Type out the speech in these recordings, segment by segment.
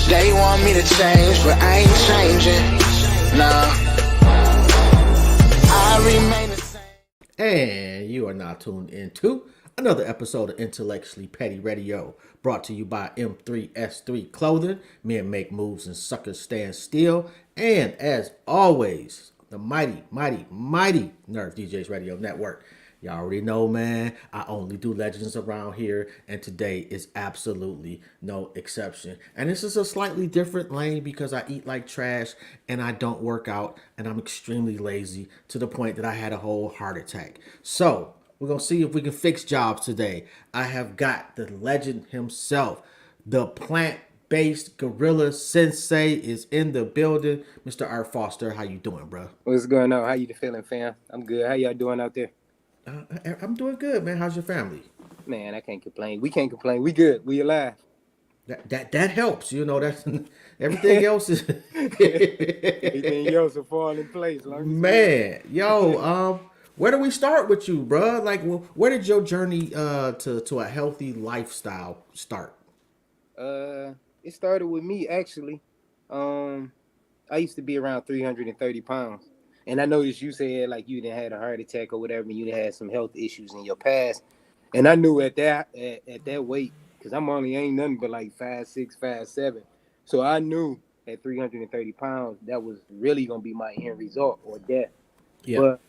They want me to change, but I ain't changing. Nah, I remain the same. And you are now tuned into another episode of Intellectually Petty Radio, brought to you by M3S3 Clothing. Men make moves and suckers stand still. And as always, the mighty Nerve DJs Radio Network. Y'all already know, man, I only do legends around here, and today is absolutely no exception. And this is a slightly different lane because I eat like trash and I don't work out and I'm extremely lazy to the point that I had a whole heart attack. So, we're going to see if we can fix jobs today. I have got the legend himself, the plant-based gorilla sensei is in the building. Mr. Art Foster, how you doing, bro? What's going on? How you feeling, fam? I'm good. How y'all doing out there? I'm doing good, man. How's your family? Man, I can't complain. We can't complain. We good. We alive. That helps. You know, that's everything else is Everything else will fall in place. man. Yo, where do we start with you, bro? Like, where did your journey to a healthy lifestyle start? It started with me actually. Um, I used to be around 330 pounds, and I noticed you said like you didn't had a heart attack or whatever, and you done had some health issues in your past, and I knew at that weight because I'm only ain't nothing but like 5'6", 5'7", so I knew at 330 pounds that was really gonna be my end result or death. Yeah. But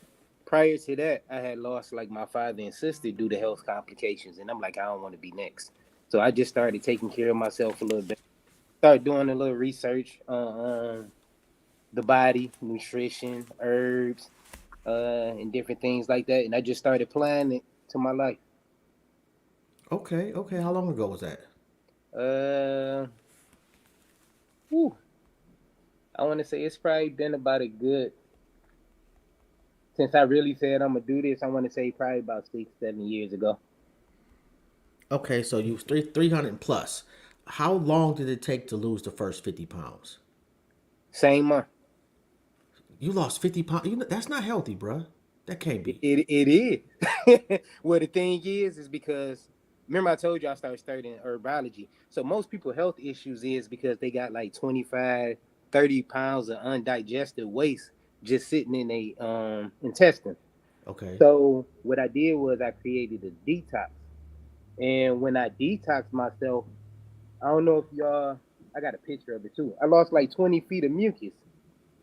prior to that, I had lost like my father and sister due to health complications, and I'm like, I don't want to be next. So I just started taking care of myself a little bit. Started doing a little research on the body, nutrition, herbs, and different things like that, and I just started applying it to my life. Okay. How long ago was that? Uh, whew, I want to say it's probably been about a good since I really said I'm gonna do this. I want to say probably about 6, 7 years ago. Okay, so you was 300 plus. How long did it take to lose the first 50 pounds? Same month. You lost 50 pounds. That's not healthy, bro. That can't be. It is. Well, the thing is because remember I told you I started studying herbology. So most people health issues is because they got like 25, 30 pounds of undigested waste just sitting in a intestine. Okay. So what I did was I created a detox. And when I detoxed myself, I don't know if y'all I got a picture of it too. I lost like 20 feet of mucus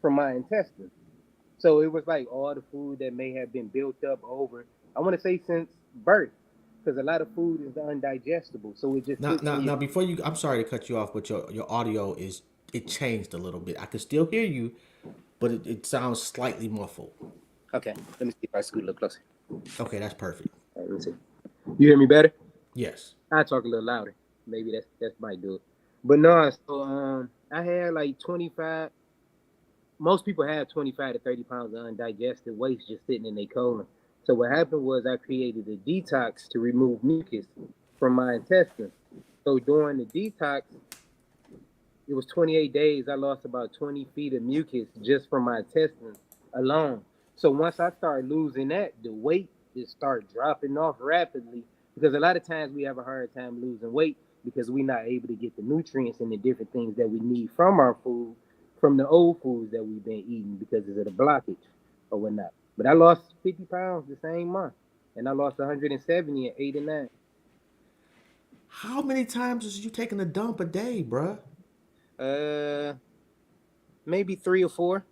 from my intestines. So it was like all the food that may have been built up over, I want to say since birth, because a lot of food is undigestible. So it just Now, sits now, in your. now, before you, I'm sorry to cut you off, but your audio is it changed a little bit. I can still hear you, but it sounds slightly muffled. Okay, let me see if I scoot a little closer. Okay, that's perfect. All right, let me see. You hear me better? Yes. I talk a little louder. Maybe that's might do it. But no, so I had like 25. Most people have 25 to 30 pounds of undigested waste just sitting in their colon. So what happened was I created a detox to remove mucus from my intestines. So during the detox, it was 28 days. I lost about 20 feet of mucus just from my intestines alone. So once I start losing that, the weight just start dropping off rapidly because a lot of times we have a hard time losing weight because we're not able to get the nutrients and the different things that we need from our food, from the old foods that we've been eating because of the blockage or whatnot. But I lost 50 pounds the same month, and I lost 170 in 89. How many times is you taking a dump a day, bruh? Uh, Maybe 3 or 4.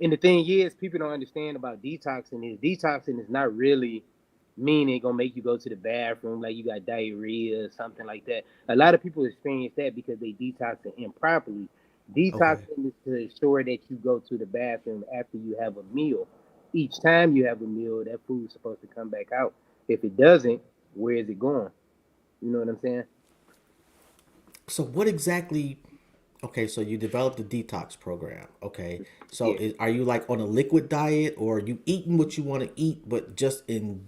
And the thing is, people don't understand about detoxing is detoxing is not really meaning gonna make you go to the bathroom like you got diarrhea or something like that. A lot of people experience that because they detoxing improperly. Okay. Detoxing is to ensure that you go to the bathroom after you have a meal. Each time you have a meal, that food's supposed to come back out. If it doesn't, where is it going? You know what I'm saying? So what exactly? Okay, so you developed a detox program. Okay, so Yeah. are you like on a liquid diet, or are you eating what you want to eat, but just in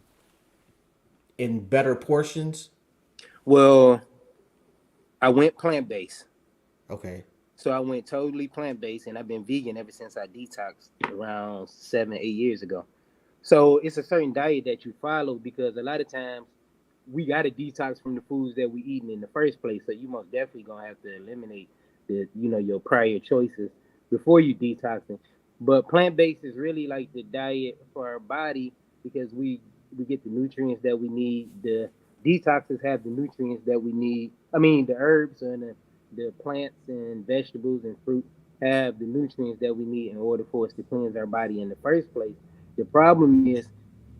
better portions? Well, I went plant based. Okay. So I went totally plant based, and I've been vegan ever since I detoxed around 7, 8 years ago. So it's a certain diet that you follow because a lot of times we got to detox from the foods that we eating in the first place. So you most definitely gonna have to eliminate your prior choices before you detoxing. But plant based is really like the diet for our body because we get the nutrients that we need. The detoxes have the nutrients that we need. I mean, the herbs and the plants and vegetables and fruit have the nutrients that we need in order for us to cleanse our body in the first place. The problem is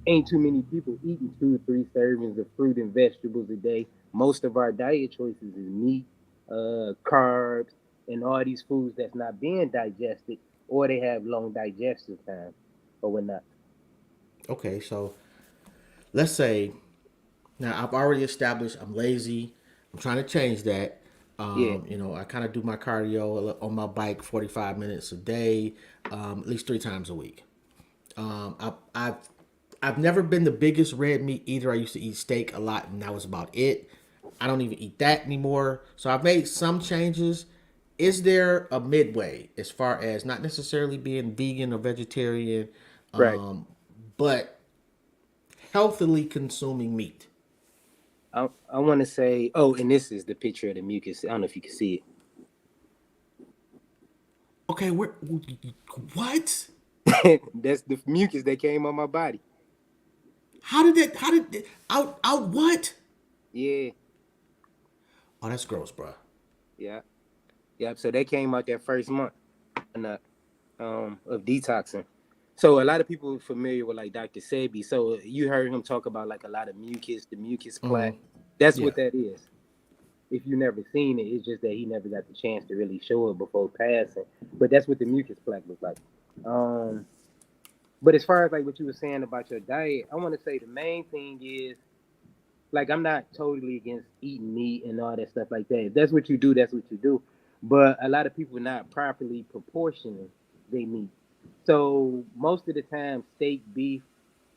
ain't too many people eating 2 or 3 servings of fruit and vegetables a day. Most of our diet choices is meat, carbs, and all these foods that's not being digested, or they have long digestive time, or whatnot. Okay, so let's say now I've already established I'm lazy. I'm trying to change that. Yeah, I kind of do my cardio on my bike 45 minutes a day, at least 3 times a week. I've I've never been the biggest red meat eater. I used to eat steak a lot, and that was about it. I don't even eat that anymore. So I've made some changes. Is there a midway as far as not necessarily being vegan or vegetarian, right. um, but healthily consuming meat? I want to say, oh, and this is the picture of the mucus. I don't know if you can see Okay, what? it. That's the mucus that came on my body. How did that, out what? Yeah, Oh, that's gross, bro. yeah, yeah. So that came out that first month of detoxing. So a lot of people are familiar with like Dr. Sebi. So you heard him talk about like a lot of mucus, the mucus plaque. That's Yeah. what that is. If you never seen it, it's just that he never got the chance to really show it before passing. But that's what the mucus plaque looks like. Um, but as far as like what you were saying about your diet, I want to say the main thing is like I'm not totally against eating meat and all that stuff like that. If that's what you do, that's what you do. But a lot of people are not properly proportioning they meat. So most of the time, steak, beef,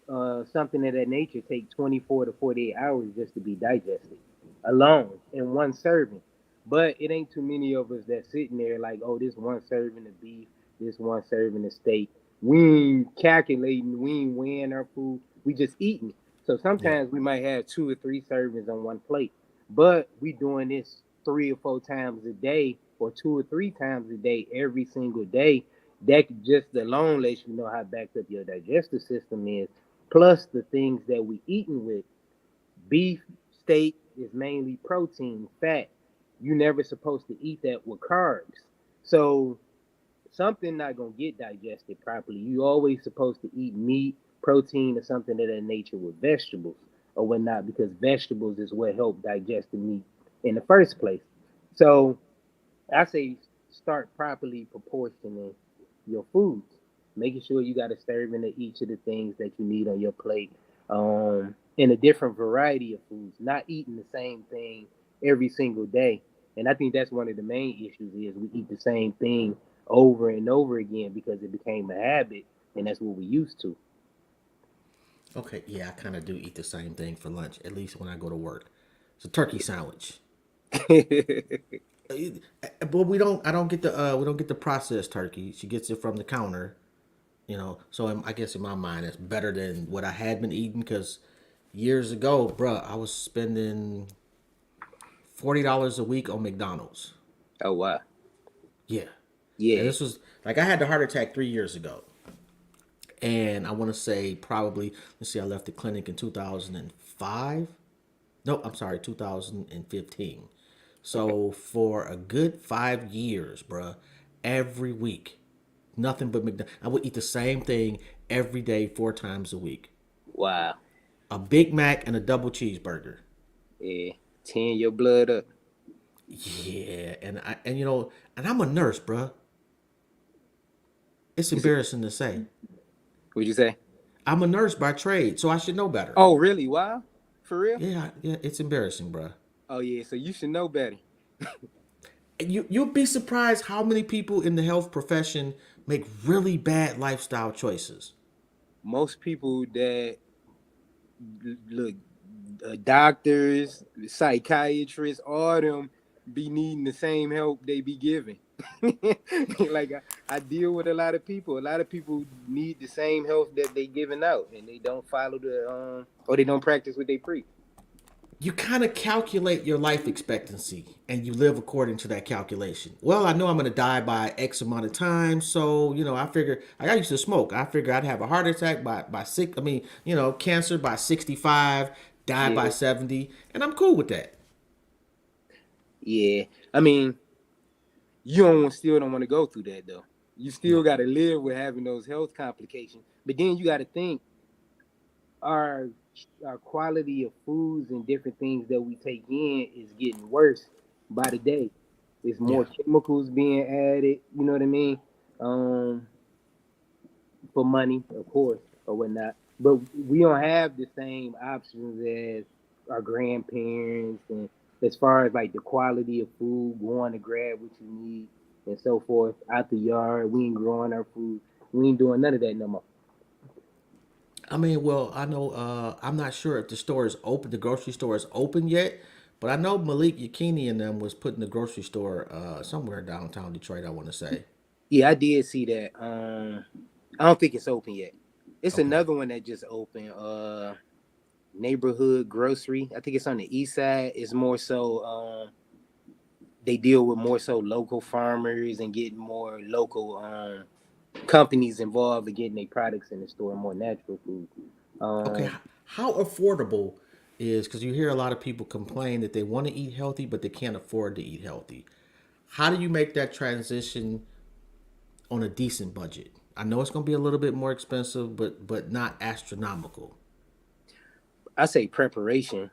something of that nature take 24 to 48 hours just to be digested alone in one serving. But it ain't too many of us that sitting there like, oh, this one serving of beef, this one serving of steak. We ain't calculating, we ain't weighing our food. We just eating. So Yeah. sometimes we might have 2 or 3 servings on one plate, but we doing this 3 or 4 times a day, or 2 or 3 times a day, every single day. That just alone lets you know how backed up your digestive system is. Plus the things that we eating with beef, steak is mainly protein, fat. You never supposed to eat that with carbs. So something not gonna get digested properly. You always supposed to eat meat, protein, or something of that nature with vegetables or whatnot, because vegetables is what help digest the meat in the first place. So I say start properly proportioning your foods, making sure you got a serving of each of the things that you need on your plate, in a different variety of foods, not eating the same thing every single day. And I think that's one of the main issues is we eat the same thing over and over again because it became a habit, and that's what we used to. Okay. Yeah, I kind of do eat the same thing for lunch, at least when I go to work. It's a turkey sandwich. But we don't. I don't get the. We don't get the processed turkey. She gets it from the counter. So I guess in my mind, it's better than what I had been eating because years ago, bruh, I was spending $40 a week on McDonald's. Oh wow. Yeah, and Yeah. this was like I had the heart attack 3 years ago, and I want to say probably let's see, I left the clinic in 2005. No, I'm sorry, 2015. Okay. So for a good 5 years, bruh, every week, nothing but McDonald's. I would eat the same thing every day, 4 times a week. Wow. A Big Mac and a double cheeseburger. Yeah. Tearing your blood up. Yeah, and I'm a nurse, bruh. It's You said, embarrassing to say. what'd you say? I'm a nurse by trade, so I should know better. Oh, really? Wow. For real? Yeah, yeah, it's embarrassing, bruh. Oh yeah. So you should know better. And you'll be surprised how many people in the health profession make really bad lifestyle choices. Most people that look, doctors, psychiatrists, all them be needing the same help they be giving. Like I deal with a lot of people. A lot of people need the same help that they giving out, and they don't follow the or they don't practice what they preach. you kind of calculate your life expectancy and you live according to that calculation. Well, I know I'm going to die by X amount of time, so I figure I used to smoke. I figure I'd have a heart attack by six. I mean, cancer by 65, die by Yeah, 70, and I'm cool with that. yeah. I mean, still don't want to go through that though. You still No. got to live with having those health complications. But then you got to think our our quality of foods and different things that we take in is getting worse by the day. There's Yeah. more chemicals being added. You know what I mean? Um, for money, of course, or whatnot. But we don't have the same options as our grandparents, and as far as like the quality of food, going to grab what you need and so forth out the yard. We ain't growing our food. We ain't doing none of that no more. I mean, well, I know. I'm not sure if the store is open. The grocery store is open yet, but I know Malik Yakini and them was putting the grocery store somewhere downtown Detroit. I want to say. Yeah, I did see that. I don't think it's open yet. It's Okay. another one that just opened. Neighborhood grocery. I think it's on the east side. It's more so they deal with more so local farmers and getting more local companies involved in getting their products in the store, more natural food. Okay. Um, How affordable is, because you hear a lot of people complain that they want to eat healthy but they can't afford to eat healthy. How do you make that transition on a decent budget? I know it's going to be a little bit more expensive, but not astronomical. I say preparation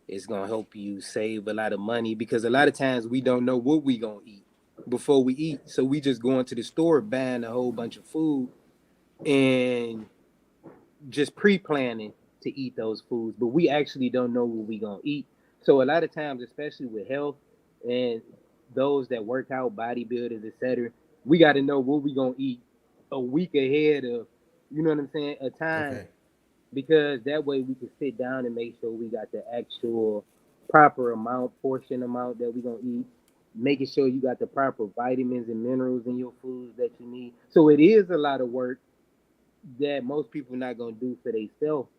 is gonna help you save a lot of money because a lot of times we don't know what we gonna eat before we eat, so we just go into the store buying a whole bunch of food and just pre-planning to eat those foods, but we actually don't know what we gonna eat. So a lot of times, especially with health and those that work out, bodybuilders, etc., we got to know what we gonna eat a week ahead of, you know what I'm saying, a time, Okay. because that way we can sit down and make sure we got the actual proper amount, portion amount that we gonna eat, making sure you got the proper vitamins and minerals in your foods that you need. So it is a lot of work that most people not gonna do for themselves.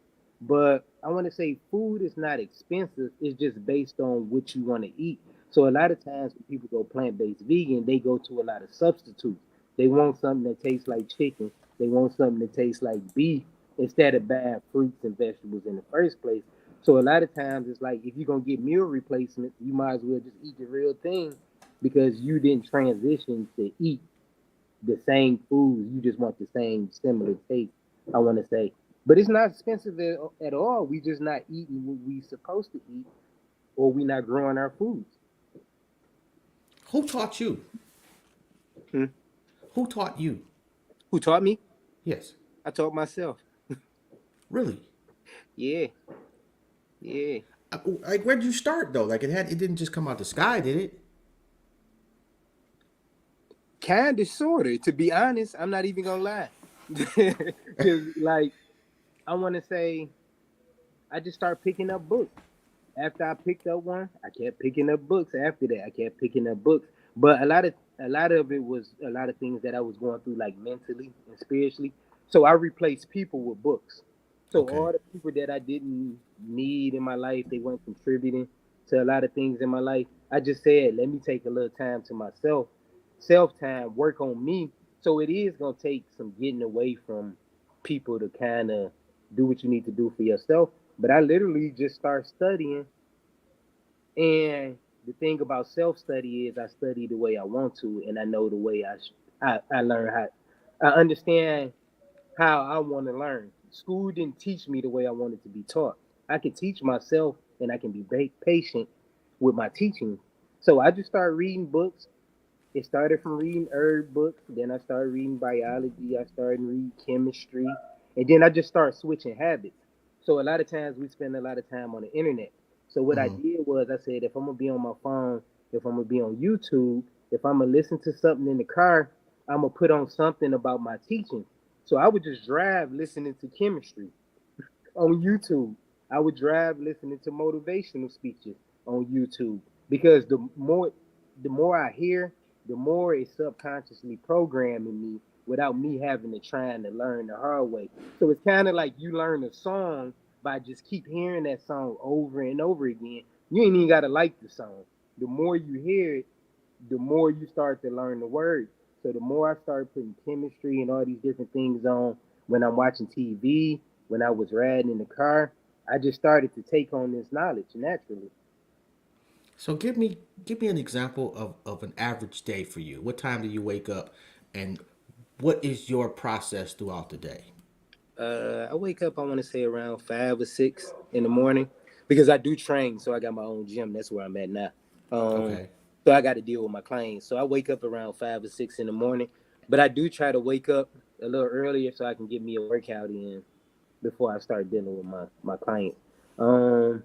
But I want to say food is not expensive. It's just based on what you want to eat. So a lot of times when people go plant-based vegan, they go to a lot of substitutes. They want something that tastes like chicken. They want something that tastes like beef instead of bad fruits and vegetables in the first place. So a lot of times it's like if you're gonna get meal replacements, you might as well just eat the real thing because you didn't transition to eat the same foods. You just want the same similar taste. I want to say, but it's not expensive at all. We just not eating what we supposed to eat, or we not growing our foods. Who taught you? Hmm. Who taught you? Who taught me? Yes. I taught myself. Really? Yeah, yeah. Like, where'd you start though? Like, it didn't just come out the sky, did it? Kind of, sort of. To be honest, I'm not even gonna lie, because like I want to say, I just start picking up books. After I picked up one, I kept picking up books. After that, I kept picking up books. But a lot of it was a lot of things that I was going through, like mentally and spiritually. So I replaced people with books. So Okay. all the people that I didn't need in my life, they weren't contributing to a lot of things in my life. I just said, let me take a little time to myself, self time, work on me. So it is gonna take some getting away from people to kind of do what you need to do for yourself. But I literally just start studying, and the thing about self study is I study the way I want to, and I know the way I learn how I understand how I want to learn. School didn't teach me the way I wanted to be taught. I can teach myself, and I can be patient with my teaching. So I just started reading books. It started from reading herb books, then I started reading biology, I started reading chemistry, and then I just started switching habits. So a lot of times we spend a lot of time on the internet. So what I Hmm. did was I said if I'm gonna be on my phone, if I'm gonna be on YouTube, if I'm gonna listen to something in the car, I'm gonna put on something about my teaching. So I would just drive listening to chemistry on YouTube. I would drive listening to motivational speeches on YouTube because the more I hear, the more it's subconsciously programming me without me having to try and to learn the hard way. So it's kind of like you learn a song by just keep hearing that song over and over again. You ain't even gotta like the song. The more you hear it, the more you start to learn the words. So the more I started putting chemistry and all these different things on when I'm watching TV, when I was riding in the car, I just started to take on this knowledge naturally. So give me an example of an average day for you. What time do you wake up, and what is your process throughout the day? I wake up, I want to say around 5 or 6 in the morning because I do train. So I got my own gym. That's where I'm at now. Um, Okay. so I got to deal with my clients. So I wake up around 5 or 6 in the morning, but I do try to wake up a little earlier so I can get me a workout in before I start dealing with my clients. Um,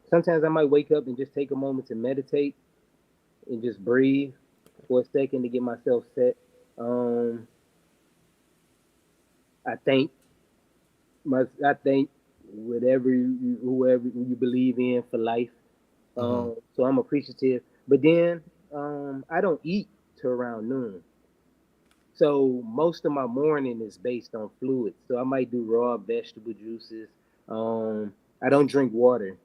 Sometimes I might wake up and just take a moment to meditate and just breathe for a second to get myself set. Um, I think I think whatever whoever you believe in for life. Mm-hmm. So I'm appreciative. But then I don't eat till around noon. So most of my morning is based on fluids. So I might do raw vegetable juices. I don't drink water.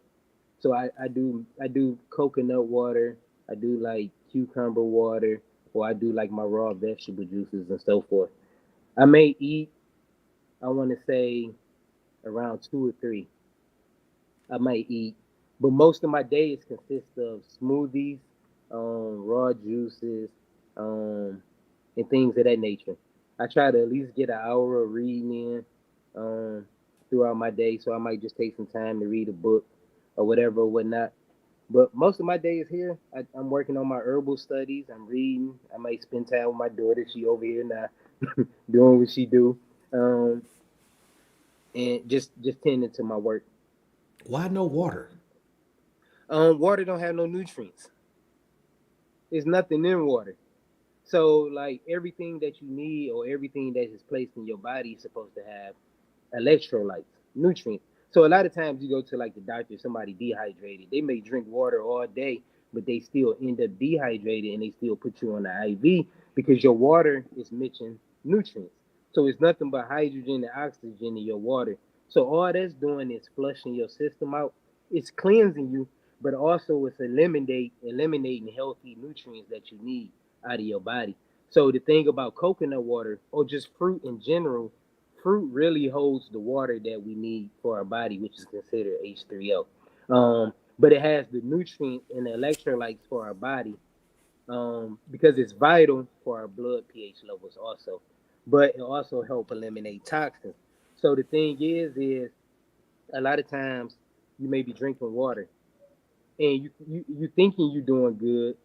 So I do coconut water. I do like cucumber water, or I do like my raw vegetable juices and so forth. I may eat. I want to say around 2 or 3. I might eat, but most of my days consist of smoothies, raw juices, um, and things of that nature. I try to at least get an hour of reading in throughout my day, so I might just take some time to read a book or whatever or whatnot. But most of my day is here. I'm working on my herbal studies. I'm reading. I might spend time with my daughter. She over here now, doing what she do, um, and just tending to my work. Why no water? Water don't have no nutrients. There's nothing in water. So like everything that you need or everything that is placed in your body is supposed to have electrolytes, nutrients. So a lot of times you go to like the doctor, somebody dehydrated, they may drink water all day, but they still end up dehydrated and they still put you on the IV because your water is missing nutrients. So it's nothing but hydrogen and oxygen in your water. So all that's doing is flushing your system out. It's cleansing you, but also it's eliminating healthy nutrients that you need out of your body. So the thing about coconut water or just fruit in general, fruit really holds the water that we need for our body, which is considered H3O. But it has the nutrients and the electrolytes for our body because it's vital for our blood pH levels also. But it also help eliminate toxins. So the thing is a lot of times you may be drinking water and you thinking you're doing good,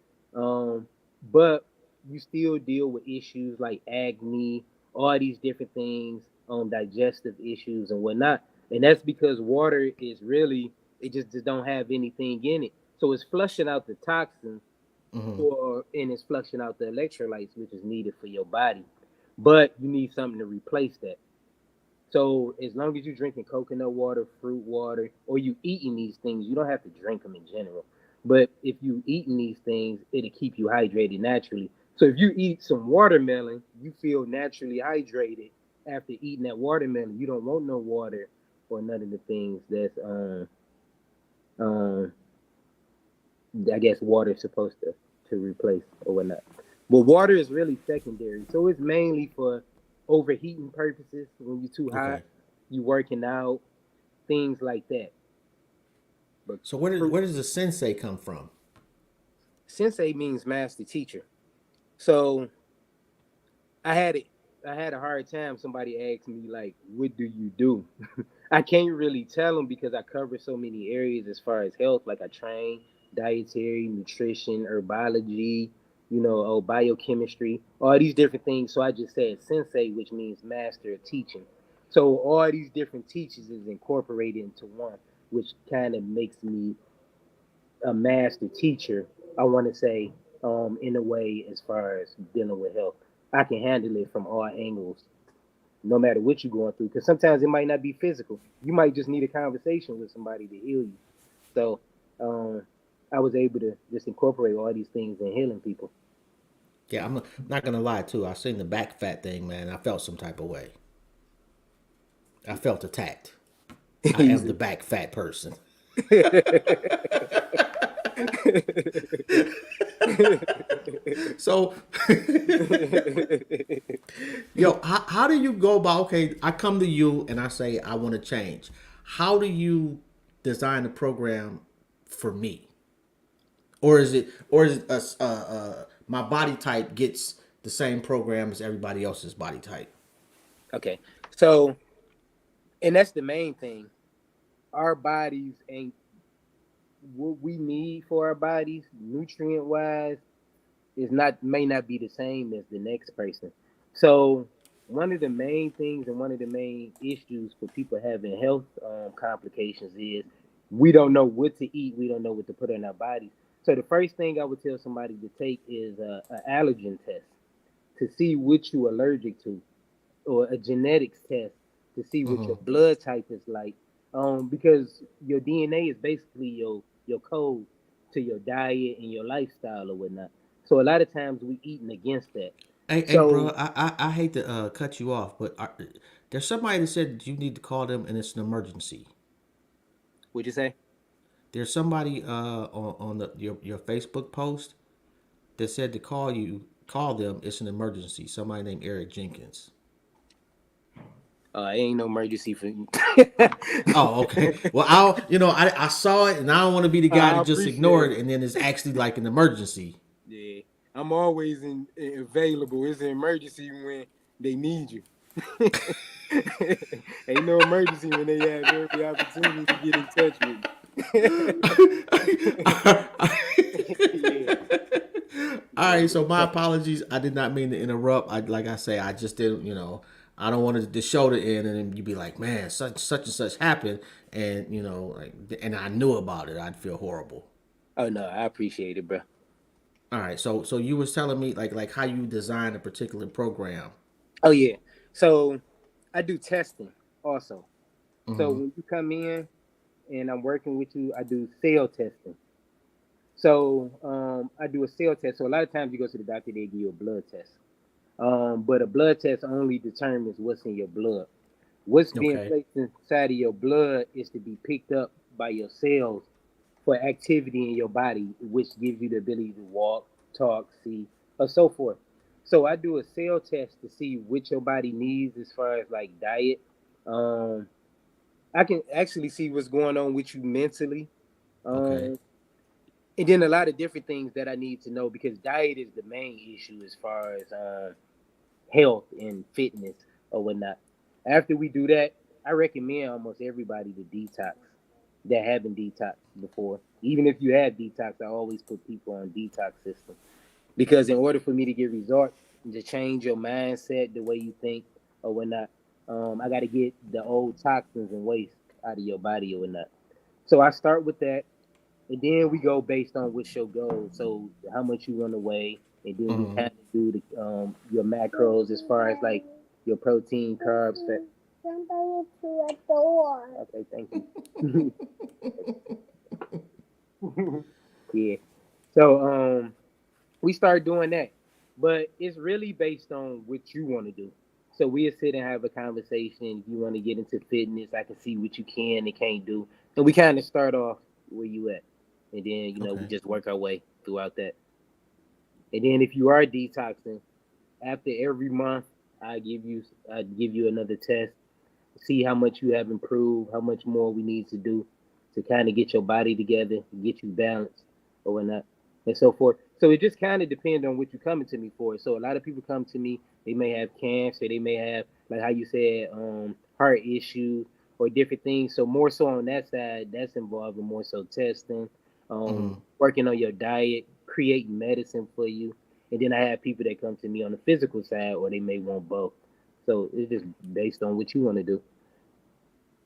but you still deal with issues like acne, all these different things, digestive issues and whatnot. And that's because water is really it just don't have anything in it, so it's flushing out the toxins Mm-hmm. or and it's flushing out the electrolytes which is needed for your body. But you need something to replace that. So as long as you're drinking coconut water, fruit water, or you eating these things, you don't have to drink them in general. But if you eating these things, it'll keep you hydrated naturally. So if you eat some watermelon, you feel naturally hydrated after eating that watermelon. You don't want no water or none of the things that's um I guess water is supposed to replace or whatnot. But water is really secondary. So it's mainly for overheating purposes when you're too hot, Okay. you working out, things like that. But So where does fruit, where does the sensei come from? sensei means master teacher. So I had it. I had a hard time. Somebody asked me like, "What do you do?" I can't really tell them because I cover so many areas as far as health. Like I train dietary, nutrition, herbology, biochemistry, all these different things. So I just said sensei, which means master of teaching. So all these different teachers is incorporated into one, which kind of makes me a master teacher. I want to say, in a way, as far as dealing with health, I can handle it from all angles, no matter what you're going through. Because sometimes it might not be physical. You might just need a conversation with somebody to heal you. So, um, I was able to just incorporate all these things in healing people. Yeah, I'm not gonna lie too. I seen the back fat thing, man. I felt some type of way. I felt attacked. I am the back fat person. So, yo, how do you go about? Okay, I come to you and I say I want to change. How do you design a program for me, or is it my body type gets the same program as everybody else's body type? Okay. So, and that's the main thing. Our bodies ain't what we need for our bodies, nutrient wise, is not may not be the same as the next person. So one of the main things and one of the main issues for people having health complications is we don't know what to eat. We don't know what to put in our bodies. So the first thing I would tell somebody to take is an allergen test to see what you're allergic to, or a genetics test to see what your blood type is like. Because your DNA is basically your code to your diet and your lifestyle or whatnot. So a lot of times we eating against that. Hey, bro, So I hate to cut you off, but there's somebody that said you need to call them and it's an emergency. what'd you say? There's somebody on your Facebook post that said to call them. It's an emergency. Somebody named Eric Jenkins. Ain't no emergency for you. Oh, okay. Well, I saw it, and I don't want to be the guy I to just ignore appreciate it, it. and then it's actually like an emergency. Yeah, I'm always available. It's an emergency when they need you. Ain't no emergency when they have every opportunity to get in touch with you. All right, so my Yeah. apologies. I did not mean to interrupt. Like I say, I just didn't. I don't want the show to end, and then you be like, "Man, such and such happened," and and I knew about it. I'd feel horrible. Oh no, I appreciate it, bro. All right, so you was telling me like how you design a particular program. Oh yeah. So I do testing also. So when you come in and I'm working with you, I do cell testing. So I do a cell test. So a lot of times you go to the doctor, they give you a blood test. But a blood test only determines what's in your blood. What's being Okay. placed inside of your blood is to be picked up by your cells for activity in your body, which gives you the ability to walk, talk, see, or so forth. So I do a cell test to see what your body needs as far as like diet. Um, I can actually see what's going on with you mentally. Okay. Um, and then a lot of different things that I need to know because diet is the main issue as far as health and fitness or whatnot. After we do that, I recommend almost everybody to detox that haven't detoxed before. Even if you have detox, I always put people on detox system because in order for me to get results, to change your mindset, the way you think or whatnot, I got to get the old toxins and waste out of your body or whatnot. So I start with that, and then we go based on what's your goal. So how much you want to weigh, and then we kind of do the your macros as far as like your protein, carbs, fat. Somebody to a door. Okay, thank you. Yeah. So we start doing that, but it's really based on what you want to do. So we'll sit and have a conversation. If you want to get into fitness, I can see what you can and can't do, and we kind of start off where you at, and then we Okay. just work our way throughout that. And then if you are detoxing, after every month, I give you another test, see how much you have improved, how much more we need to do to kind of get your body together, get you balanced or whatnot, and so forth. So it just kind of depends on what you're coming to me for. So a lot of people come to me, they may have cancer, they may have, like how you said, heart issues or different things. So more so on that side, that's involving more so testing, working on your diet, creating medicine for you. And then I have people that come to me on the physical side, or they may want both. So it's just based on what you want to do.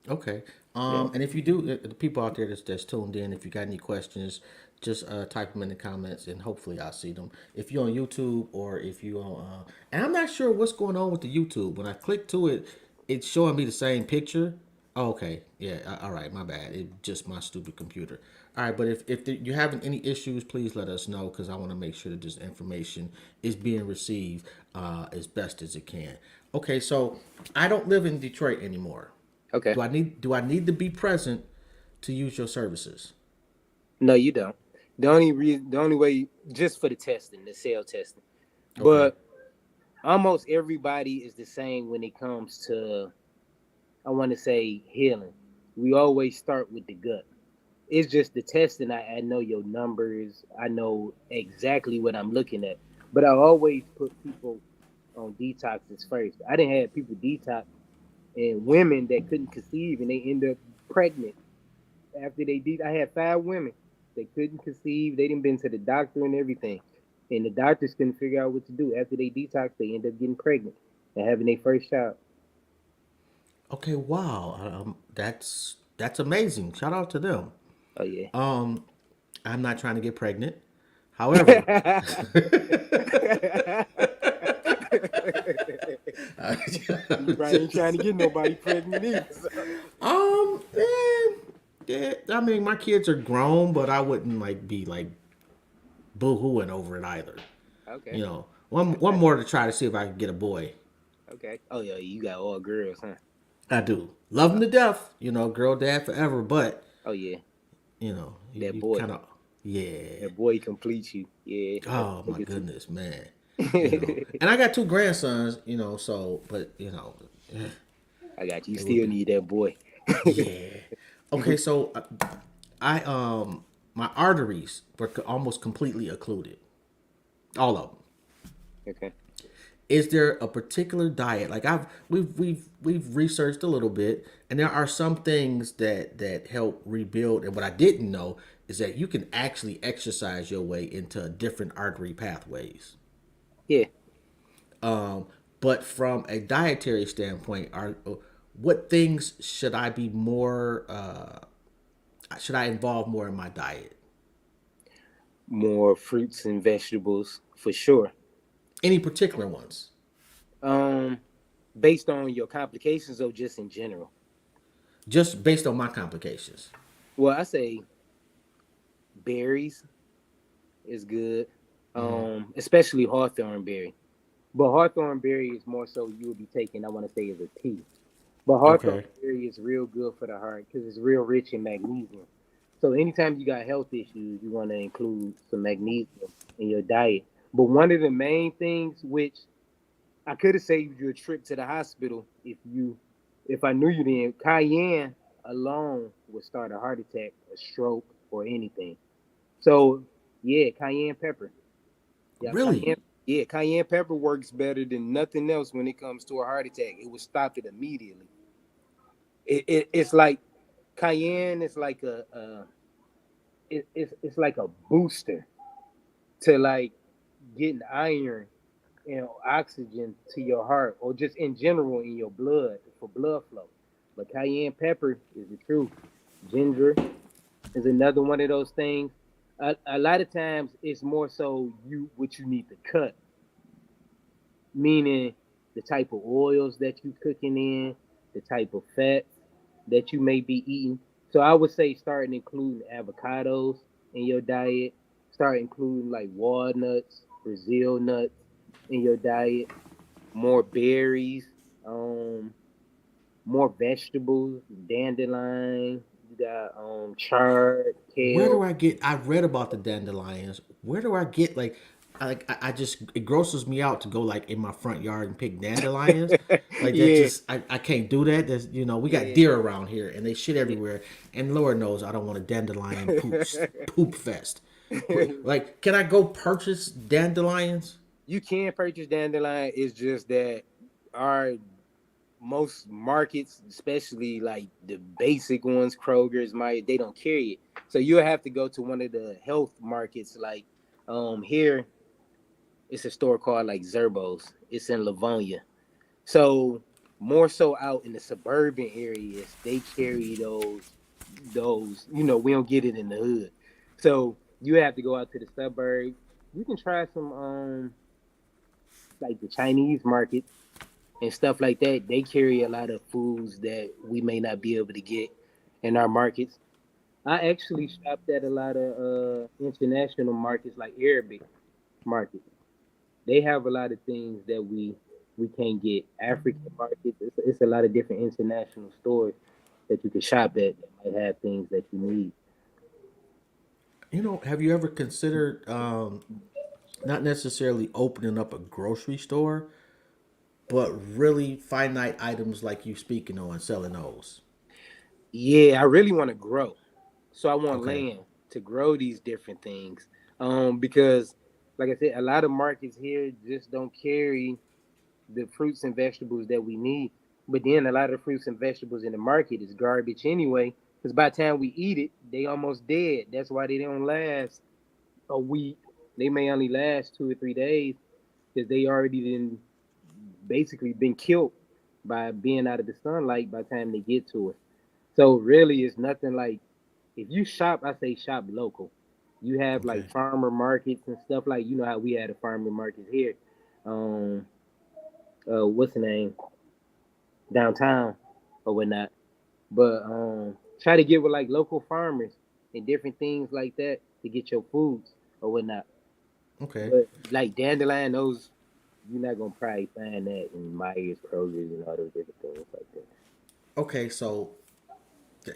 Okay. Yeah. And if you do, the people out there that's tuned in, if you got any questions, just type them in the comments, and hopefully I'll see them. If you're on YouTube or if you on, and I'm not sure what's going on with the YouTube. When I click to it, it's showing me the same picture. Oh, okay. Yeah. All right. My bad. It just my stupid computer. All right. But if you're having any issues, please let us know because I want to make sure that this information is being received as best as it can. Okay. So I don't live in Detroit anymore. Okay. Do I need to be present to use your services? No, you don't. The only way, just for the testing, the cell testing. Okay. But almost everybody is the same when it comes to, I want to say, healing. We always start with the gut. It's just the testing. I know your numbers. I know exactly what I'm looking at. But I always put people on detoxes first. I didn't have people detox and women that couldn't conceive and they end up pregnant after they did. I had 5 women that couldn't conceive. They didn't been to the doctor and everything, and the doctors couldn't figure out what to do. After they detox, they end up getting pregnant and having their first child. Okay. Wow. That's amazing. Shout out to them. Oh yeah. Um, I'm not trying to get pregnant. However, You probably ain't trying to get nobody pregnant either. So. yeah, I mean, my kids are grown, but I wouldn't like be like boo-hooing over it either. Okay. You know, one more to try to see if I can get a boy. Okay. Oh yeah, you got all girls, huh? I do love them to death. You know, girl dad forever, but Oh yeah, you know, you, that you boy. kind of yeah. That boy completes you. Yeah. Oh I my get goodness, man. You know, you. and I got two grandsons. You know, so but you know, I got you. You it would still be need that boy. yeah. Okay, so I my arteries were almost completely occluded, all of them. Okay. Is there a particular diet like we've researched a little bit, and there are some things that help rebuild, and what I didn't know is that you can actually exercise your way into different artery pathways. Yeah. But from a dietary standpoint, are what things should I be more should I involve more in my diet? More fruits and vegetables for sure. Any particular ones? Um, Based on your complications or just in general? Just based on my complications. Well, I say berries is good. Especially hawthorn berry. But hawthorn berry is more so you would be taking, I want to say, as a tea. But hawthorn Okay. berry is real good for the heart because it's real rich in magnesium. So anytime you got health issues, you want to include some magnesium in your diet. But one of the main things which I could have saved you a trip to the hospital if I knew you then. Cayenne alone would start a heart attack, a stroke, or anything. So yeah, cayenne pepper. Yeah, Really? cayenne. Yeah, cayenne pepper works better than nothing else when it comes to a heart attack. It will stop it immediately. It's like cayenne is like it's like a booster to like getting iron and oxygen to your heart or just in general in your blood for blood flow. But cayenne pepper is the truth. Ginger is another one of those things. A lot of times it's more so you what you need to cut, meaning the type of oils that you cooking in, the type of fats that you may be eating. So I would say start including avocados in your diet. Start including like walnuts, Brazil nuts in your diet. More berries, um, more vegetables, dandelion. You got chard, Where kale. do I get? I read about the dandelions. Where do I get like? I just it grosses me out to go like in my front yard and pick dandelions. Like that Yeah, just I can't do that. There's we got yeah, deer around here and they shit yeah. everywhere. And Lord knows I don't want a dandelion poop fest. But like, can I go purchase dandelions? You can purchase dandelion. It's just that our most markets, especially like the basic ones, Kroger's, might they don't carry it. So you'll have to go to one of the health markets. Like here, it's a store called like Zerbo's. It's in Livonia. So more so out in the suburban areas, they carry those. We don't get it in the hood. So you have to go out to the suburbs. You can try some like the Chinese market and stuff like that. They carry a lot of foods that we may not be able to get in our markets. I actually shopped at a lot of international markets like Arabic markets. They have a lot of things that we We can't get African markets. It's a lot of different international stores that you can shop at that might have things that you need. Have you ever considered not necessarily opening up a grocery store, but really finite items like you speaking on selling those? Yeah, I really want to grow. So I want Okay. land to grow these different things. Because like I said, a lot of markets here just don't carry the fruits and vegetables that we need. But then a lot of fruits and vegetables in the market is garbage anyway. Because by the time we eat it, they almost dead. That's why they don't last a week. They may only last 2 or 3 days because they already been basically been killed by being out of the sunlight by the time they get to us. So really, it's nothing like if you shop. I say shop local. You have like Okay. farmer markets and stuff like how we had a farmer market here. Um, what's the name downtown or whatnot. But try to get with like local farmers and different things like that to get your foods or whatnot. Okay. But like dandelion, those you're not gonna probably find that in Myers, Kroger's, and all those different things like that. Okay. So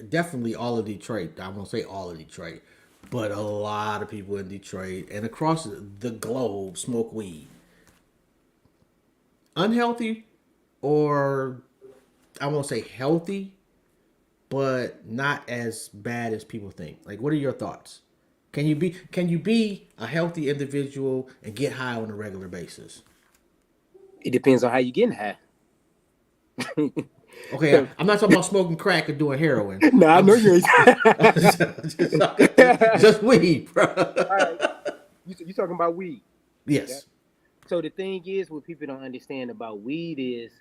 definitely all of Detroit. I won't say all of Detroit, but a lot of people in Detroit and across the globe smoke weed. Unhealthy, or I won't say healthy, but not as bad as people think. Like, what are your thoughts? Can you be a healthy individual and get high on a regular basis? It depends on how you getting high. Okay, So I'm not talking about smoking crack or doing heroin. no, I I'm know you just, ain't. just weed, bro. All right, you talking about weed? Yeah. Yes. So the thing is, what people don't understand about weed is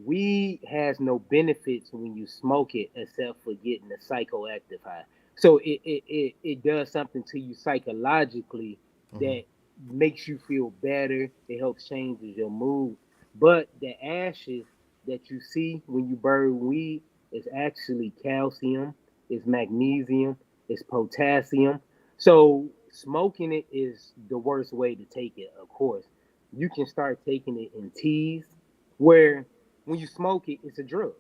weed has no benefits when you smoke it except for getting a psychoactive high. So it does something to you psychologically Hmm. that makes you feel better. It helps changes your mood. But the ashes that you see when you burn weed is actually calcium, it's magnesium, it's potassium. So smoking it is the worst way to take it, of course. You can start taking it in teas where when you smoke it, it's a drug.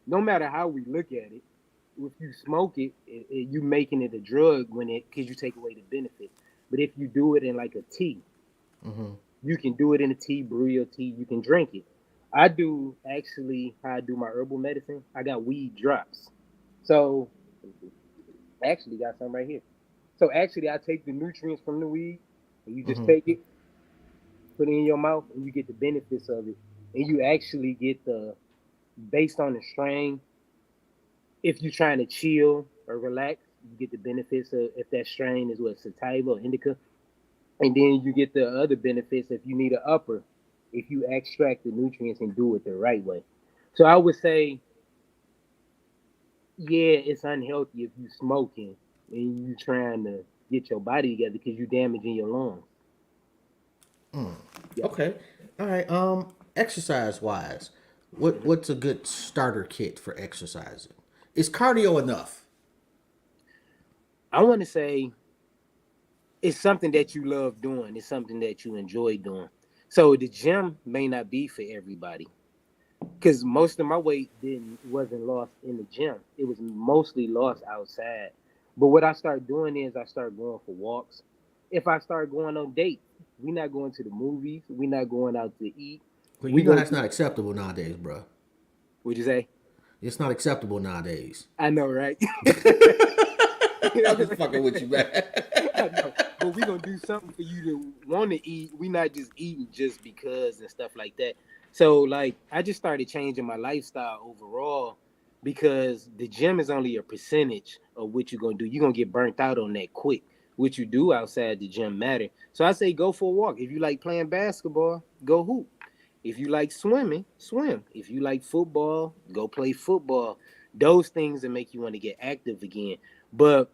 No matter how we look at it, if you smoke it, you making it a drug when it because you take away the benefit. But if you do it in like a tea, Hmm. you can do it in a tea, brew your tea, you can drink it. I do actually how I do my herbal medicine. I got weed drops. So I actually got some right here. So actually I take the nutrients from the weed and you just Hmm. take it, put it in your mouth, and you get the benefits of it. And you actually get the based on the strain. If you're trying to chill or relax, you get the benefits of if that strain is what sativa or indica, and then you get the other benefits if you need an upper, if you extract the nutrients and do it the right way. So I would say, yeah, it's unhealthy if you smoking and you trying to get your body together because you damaging your lungs. Yeah. Okay. All right. Exercise wise, what's a good starter kit for exercising? Is cardio enough? I want to say it's something that you love doing. It's something that you enjoy doing. So the gym may not be for everybody because most of my weight didn't wasn't lost in the gym. It was mostly lost outside. But what I start doing is I start going for walks. If I start going on dates, we not going to the movies. We not going out to eat. Well, We go that's do. not acceptable nowadays, bro. What'd you say? It's not acceptable nowadays. I know, right? I'm just fucking with you, man. I know. But we gonna do something for you to want to eat. We not just eating just because and stuff like that. So like I just started changing my lifestyle overall because the gym is only a percentage of what you're gonna do. You're gonna get burnt out on that quick. What you do outside the gym matter. So I say go for a walk. If you like playing basketball, go hoop. If you like swimming, swim. If you like football, go play football. Those things that make you want to get active again. But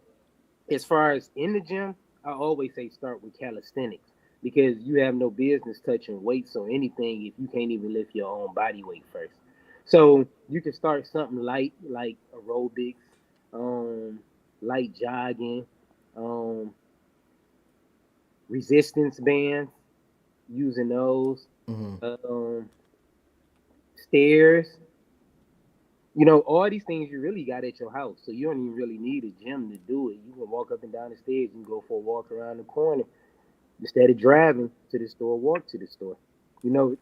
as far as in the gym, I always say start with calisthenics because you have no business touching weights or anything if you can't even lift your own body weight first. So you can start something light like aerobics, um, light jogging, um, resistance bands. using those. Mm-hmm. Um, Stairs. All these things you really got at your house. So you don't even really need a gym to do it. You can walk up and down the stairs and go for a walk around the corner instead of driving to the store, walk to the store. You know,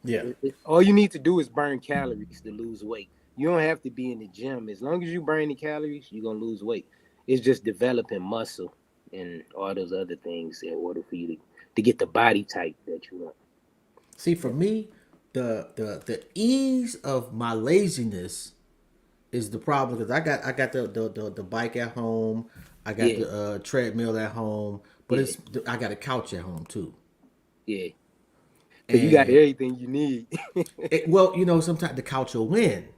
Yeah. all you need to do is burn calories to lose weight. You don't have to be in the gym. As long as you burn the calories, you're going to lose weight. It's just developing muscle and all those other things in order for you to get the body type that you want. See, for me, the ease of my laziness is the problem because I got the bike at home, I got Yeah, the treadmill at home, but yeah, it's I got a couch at home too. yeah. So you got And everything you need. well, sometimes the couch will win.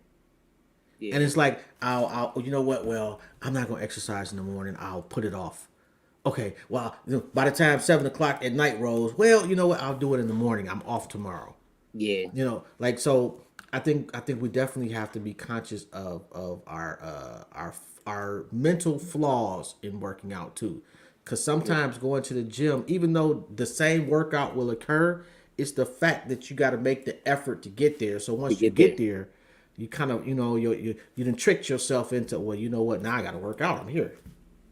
Yeah, And it's like I'll you know what? Well, I'm not gonna exercise in the morning. I'll put it off. Okay. Well, by the time 7 o'clock at night rolls, well, you know what? I'll do it in the morning. I'm off tomorrow. yeah, Like so. I think we definitely have to be conscious of our mental flaws in working out too, because yeah. sometimes going to the gym, even though the same workout will occur, it's the fact that you got to make the effort to get there. So To once you get get there. there, you kind of you done tricked yourself into, well, you know what, now I got to work out. I'm here.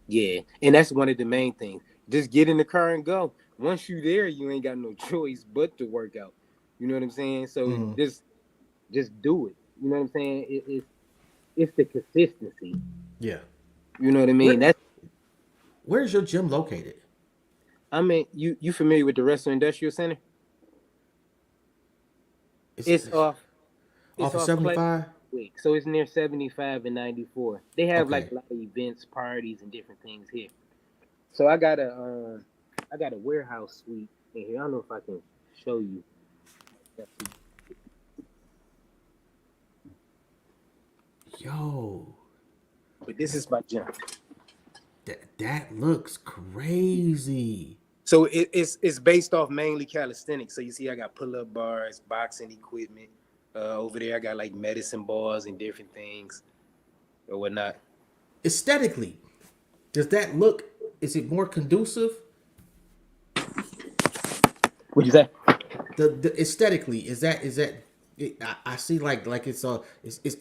Yeah, and that's one of the main things. Just get in the car and go. Once you there, you ain't got no choice but to work out. You know what I'm saying? So Hmm. just do it. You know what I'm saying? It's the consistency. Yeah. You know what I mean? Where That's where's your gym located? I mean, you familiar with the Russell Industrial Center? It's It's off it's off of off Clay 75. Week. So it's near 75 and 94. They have like Okay. a lot of events, parties, and different things here. So I got a warehouse suite in here. I don't know if I can show you. Yo, But this is my gym. that looks crazy. So it's based off mainly calisthenics. So you see, I got pull up bars, boxing equipment. Over there, I got like medicine balls and different things or whatnot. Aesthetically, does that look? Is it more conducive? What'd you say? The aesthetically, is that? I see like it's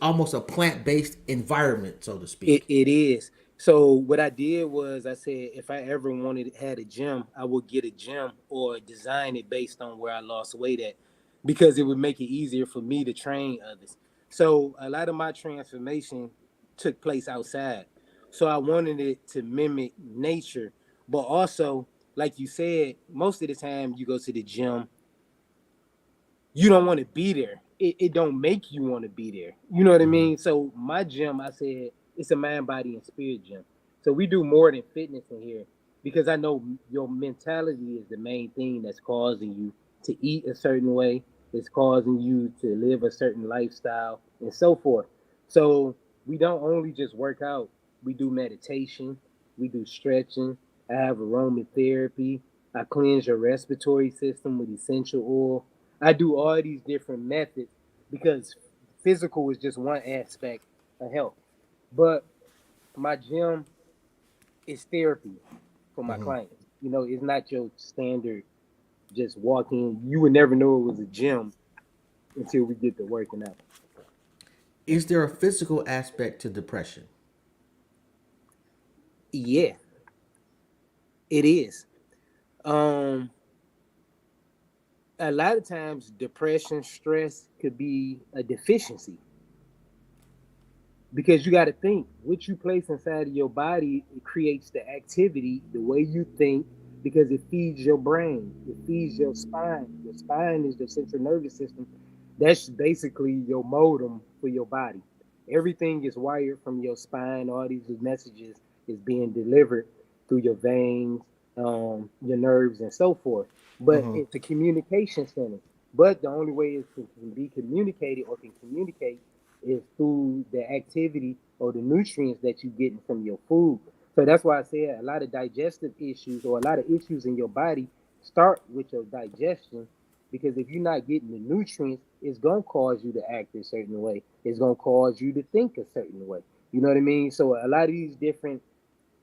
almost a plant based environment, so to It, speak. it is. So what I did was I said if I ever wanted had a gym, I would get a gym or design it based on where I lost weight at, because it would make it easier for me to train others. So a lot of my transformation took place outside. So I wanted it to mimic nature, but also, like you said, most of the time you go to the gym, you don't want to be there. It don't make you want to be there. You know what I Hmm. mean? So my gym, I said it's a mind, body, and spirit gym. So we do more than fitness in here, because I know your mentality is the main thing that's causing you to eat a certain way. It's causing you to live a certain lifestyle and so forth. So we don't only just work out. We do meditation. We do stretching. I have aromatherapy. I cleanse your respiratory system with essential oil. I do all these different methods because physical is just one aspect of health. But my gym is therapy for my Hmm. clients. It's not your standard just walk in. You would never know it was a gym until we get to working out. Is there a physical aspect to depression? Yeah, it is. Um, a lot of times depression, stress could be a deficiency, because you got to think what you place inside of your body, it creates the activity, the way you think, because it feeds your brain, it feeds your spine is the central nervous system. That's basically your modem for your body. Everything is wired from your spine. All these messages is being delivered through your veins, your nerves, and so forth. But Hmm. it's a communication center. But the only way it can be communicated or can communicate is through the activity or the nutrients that you're getting from your food. So that's why I said a lot of digestive issues or a lot of issues in your body start with your digestion, because if you're not getting the nutrients, it's gonna cause you to act a certain way. It's gonna cause you to think a certain way. You know what I mean? So a lot of these different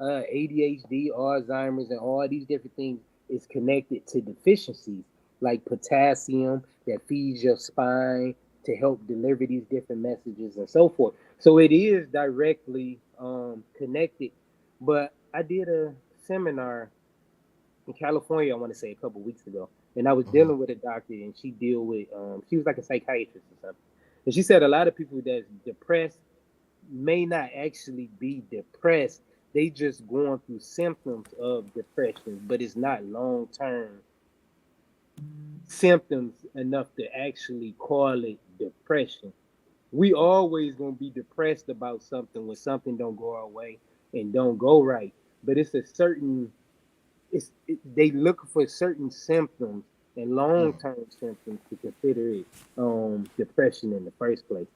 ADHD, Alzheimer's, and all these different things is connected to deficiencies. like potassium that feeds your spine to help deliver these different messages and so forth. So it is directly connected. But I did a seminar in California, I want to say a couple weeks ago, and I was Mm-hmm. dealing with a doctor, and she was like a psychiatrist or something, and she said a lot of people that's depressed may not actually be depressed. They just going through symptoms of depression, but it's not long term symptoms enough to actually call it depression. We always gonna be depressed about something when something don't go our way and don't go right. But it's a certain they look for certain symptoms and long term symptoms to consider it depression in the first place.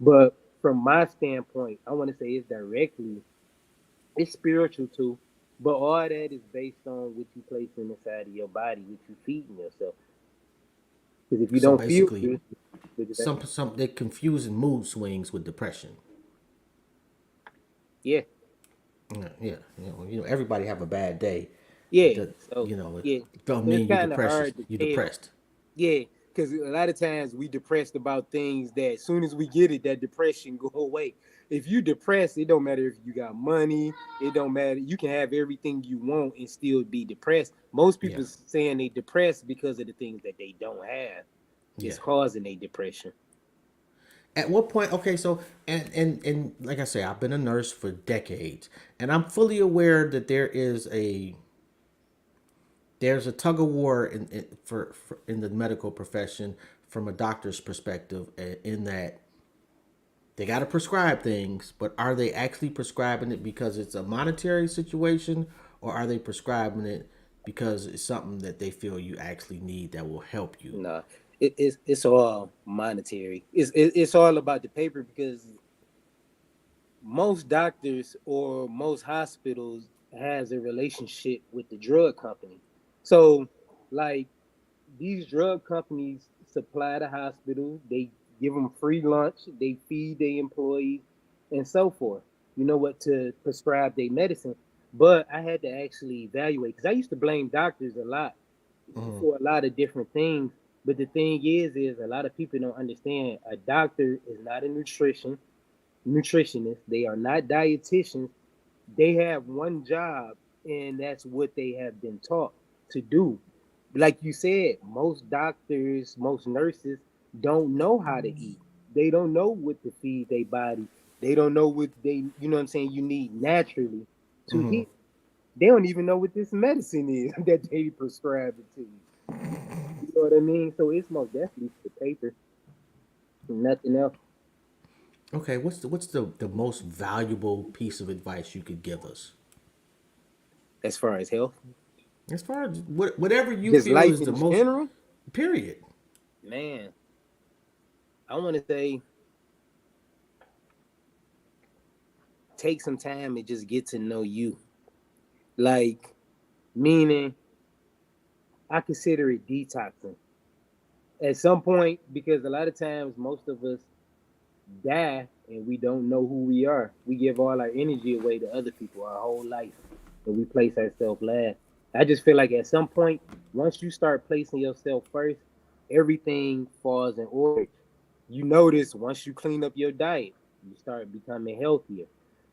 But from my standpoint, I want to say it's spiritual too. But all that is based on what you place inside of your body, what you feeding yourself. Because if you So don't feel basically, good, what is that? some they're confusing mood swings with depression. Yeah, Yeah, yeah. Everybody have a bad day. It yeah. does, So it yeah, don't so it's mean you kind of depressed. hard to You tell. depressed. Yeah, because a lot of times we depressed about things that as soon as we get it, that depression go away. If you depressed, it don't matter if you got money. It don't matter. You can have everything you want and still be depressed. Most Yeah, people saying they depressed because of the things that they don't have. yeah. It's causing a depression. At what point? Okay, so and like I say, I've been a nurse for decades, and I'm fully aware that there's a tug of war for in the medical profession from a doctor's perspective, in that they got to prescribe things, but are they actually prescribing it because it's a monetary situation, or are they prescribing it because it's something that they feel you actually need that will help you? Nah, it's all monetary. It's all about the paper because most doctors or most hospitals has a relationship with the drug company. So like these drug companies supply the hospital, they give them free lunch, they feed their employees and so forth. You know what, to prescribe their medicine. But I had to actually evaluate because I used to blame doctors a lot Mm-hmm. for a lot of different things. But the thing is a lot of people don't understand a doctor is not a nutritionist. They are not dietitians. They have one job, and that's what they have been taught to do. Like you said, most doctors, most nurses don't know how to eat. They don't know what to feed their body. They don't know what you know what I'm saying, you need naturally to Mm-hmm. heal. They don't even know what this medicine is that they prescribe it to you. You know what I mean? So it's most definitely the paper, nothing else. Okay, what's the most valuable piece of advice you could give us? As far as health, As far as whatever you just feel life is the in most, general, period. man, I want to say take some time and just get to know you. Like, meaning, I consider it detoxing at some point because a lot of times most of us die and we don't know who we are. We give all our energy away to other people our whole life and we place ourselves last. I just feel like at some point, once you start placing yourself first, everything falls in order. You notice once you clean up your diet, you start becoming healthier.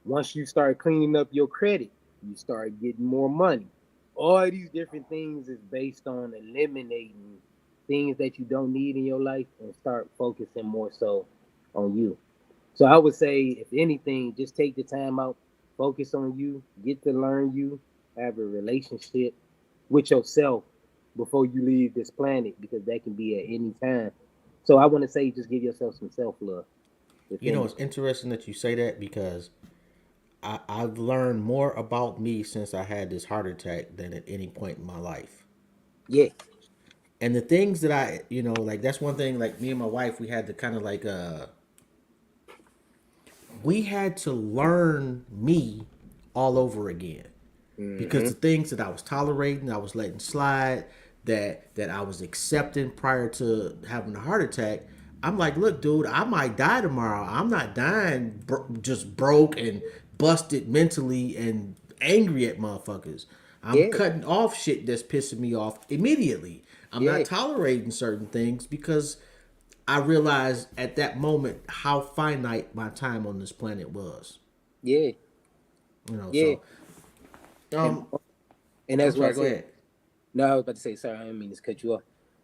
Once you start cleaning up your credit, you start getting more money. All these different things is based on eliminating things that you don't need in your life and start focusing more so on you. So I would say, if anything, just take the time out, focus on you, get to learn you, have a relationship with yourself before you leave this planet because that can be at any time. So I want to say, just give yourself some self love, if It's anything. interesting that you say that because I've learned more about me since I had this heart attack than at any point in my life. Yeah. And the things that like that's one thing. Like me and my wife, we had to kind of we had to learn me all over again, because Mm-hmm. the things that I was tolerating, I was letting slide, that I was accepting prior to having a heart attack. I'm like, look, dude, I might die tomorrow. I'm not dying just broke and busted mentally and angry at motherfuckers. I'm Yeah, cutting off shit that's pissing me off immediately. I'm yeah, not tolerating certain things because I realized at that moment how finite my time on this planet was. yeah, yeah. So And um and I'm that's why I sorry, go said ahead. no. I was about to say sorry. I didn't mean to cut you off.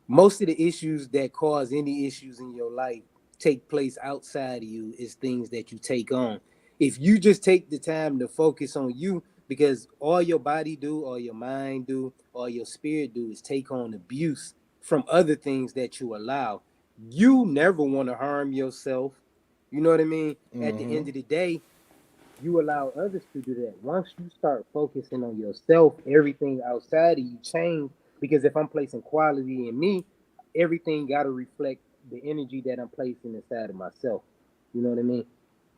Most of the issues that cause any issues in your life take place outside of you is things that you take on. If you just take the time to focus on you, because all your body do, all your mind do, all your spirit do is take on abuse from other things that you allow. You never want to harm yourself. You know what I mean? At the end of the day, you allow others to do that. Once you start focusing on yourself, everything outside of you change. Because if I'm placing quality in me, everything got to reflect the energy that I'm placing inside of myself. You know what I mean?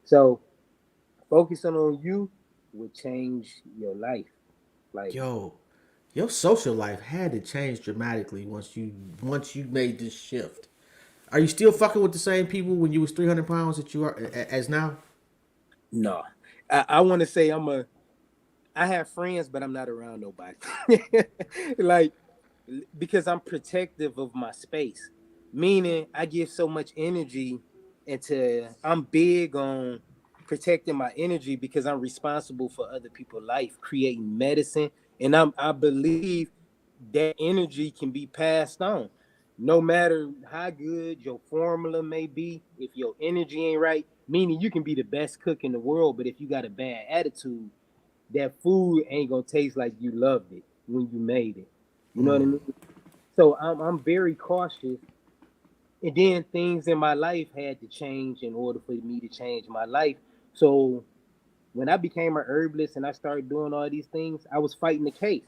So focusing on you will change your life. Like, Yo, your social life had to change dramatically once you made this shift. Are you still fucking with the same people when you was 300 pounds that you are as now? no. I want to say I have friends, but I'm not around nobody. Like, because I'm protective of my space. Meaning I give so much energy into I'm big on protecting my energy because I'm responsible for other people's life, creating medicine. And I believe that energy can be passed on. No matter how good your formula may be, if your energy ain't right, meaning you can be the best cook in the world, but if you got a bad attitude, that food ain't gonna taste like you loved it when you made it. You know what I mean? So I'm very cautious. And then things in my life had to change in order for me to change my life. So when I became a herbalist and I started doing all these things, I was fighting the case.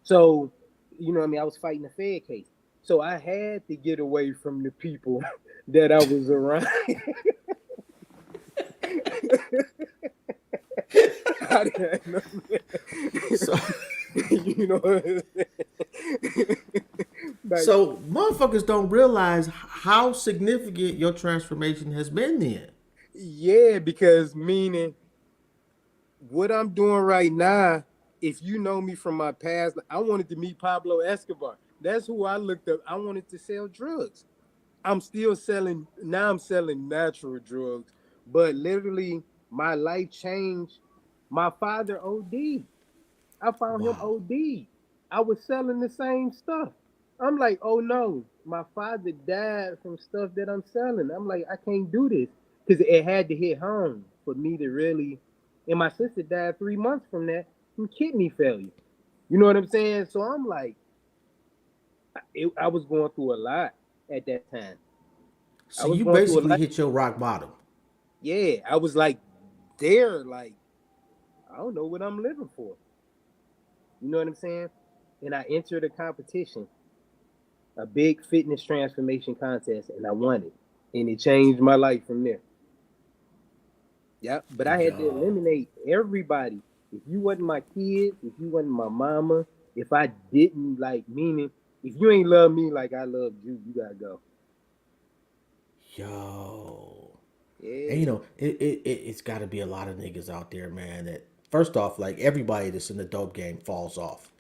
So, you know what I mean? I was fighting the Fed case. So I had to get away from the people that I was around. I didn't know So that. You know what I'm saying? Like, so motherfuckers don't realize how significant your transformation has been then. yeah, because meaning what I'm doing right now, if you know me from my past, I wanted to meet Pablo Escobar. That's who I looked up. I wanted to sell drugs. I'm still selling, now I'm selling natural drugs, but literally my life changed. My father OD. I found him Wow. OD. I was selling the same stuff. I'm like, oh no, my father died from stuff that I'm selling. I'm like, I can't do this because it had to hit home for me to really. And my sister died 3 months from that from kidney failure. You know what I'm saying? So I'm like, I was going through a lot at that time. I So was you going through a basically lot. hit your rock bottom. Yeah, I was like, there, like, I don't know what I'm living for. You know what I'm saying? And I entered a competition, a big fitness transformation contest, and I won it. And it changed my life from there. Yeah, but I had to Yo. eliminate everybody. If you wasn't my kids, if you wasn't my mama, if I didn't like, meaning if you ain't love me like I loved you, you gotta go. Yo. And Yeah, it's got to be a lot of niggas out there, man. That first off, like everybody that's in the dope game falls off.